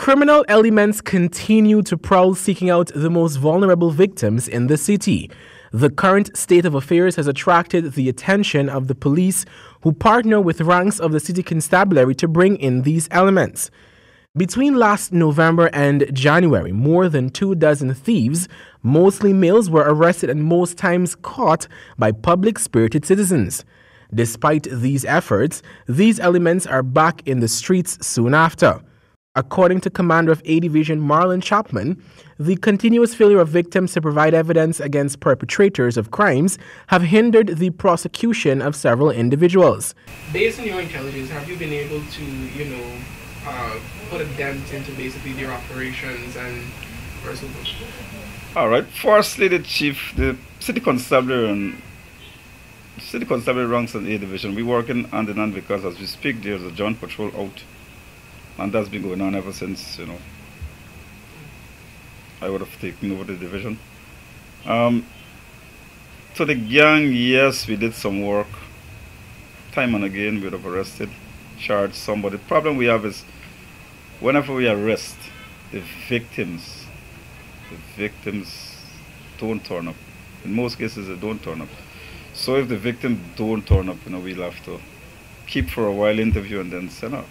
Criminal elements continue to prowl, seeking out the most vulnerable victims in the city. The current state of affairs has attracted the attention of the police, who partner with ranks of the city constabulary to bring in these elements. Between last November and January, more than 24 thieves, mostly males, were arrested and most times caught by public-spirited citizens. Despite these efforts, these elements are back in the streets soon after. According to Commander of A Division Marlon Chapman, the continuous failure of victims to provide evidence against perpetrators of crimes have hindered the prosecution of several individuals. Based on your intelligence, have you been able to, put a dent into basically their operations and results? All right. Firstly, the city constabulary ranks in A Division. We're working hand in hand because as we speak, there's a joint patrol out. And that's been going on ever since, I would have taken over the division. To the gang, yes, we did some work. Time and again, we would have arrested, charged somebody. The problem we have is whenever we arrest the victims don't turn up. In most cases, they don't turn up. So if the victim don't turn up, we'll have to keep for a while, interview, and then send up.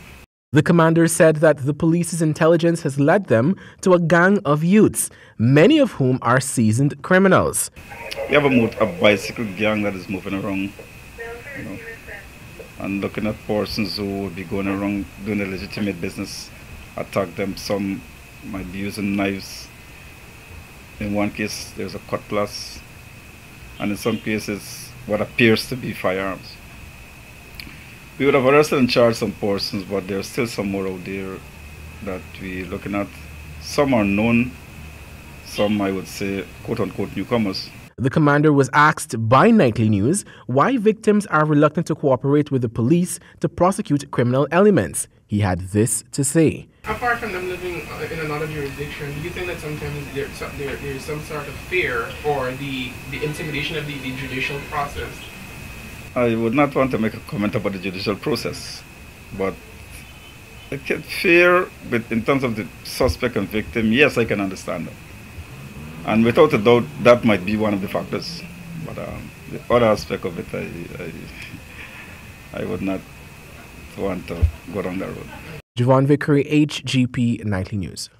The commander said that the police's intelligence has led them to a gang of youths, many of whom are seasoned criminals. We have a bicycle gang that is moving around, and looking at persons who would be going around doing a legitimate business, attack them. Some might be using knives. In one case, there's a cutlass, and in some cases, what appears to be firearms. We would have arrested and charged some persons, but there's still some more out there that we're looking at. Some are known, some, I would say, quote-unquote newcomers. The commander was asked by Nightly News why victims are reluctant to cooperate with the police to prosecute criminal elements. He had this to say. Apart from them living in another jurisdiction, do you think that sometimes there's some sort of fear or the intimidation of the judicial process? I would not want to make a comment about the judicial process, but I can fear, but in terms of the suspect and victim, yes, I can understand that. And without a doubt, that might be one of the factors. But the other aspect of it, I would not want to go down that road. Javon Vickery, HGP Nightly News.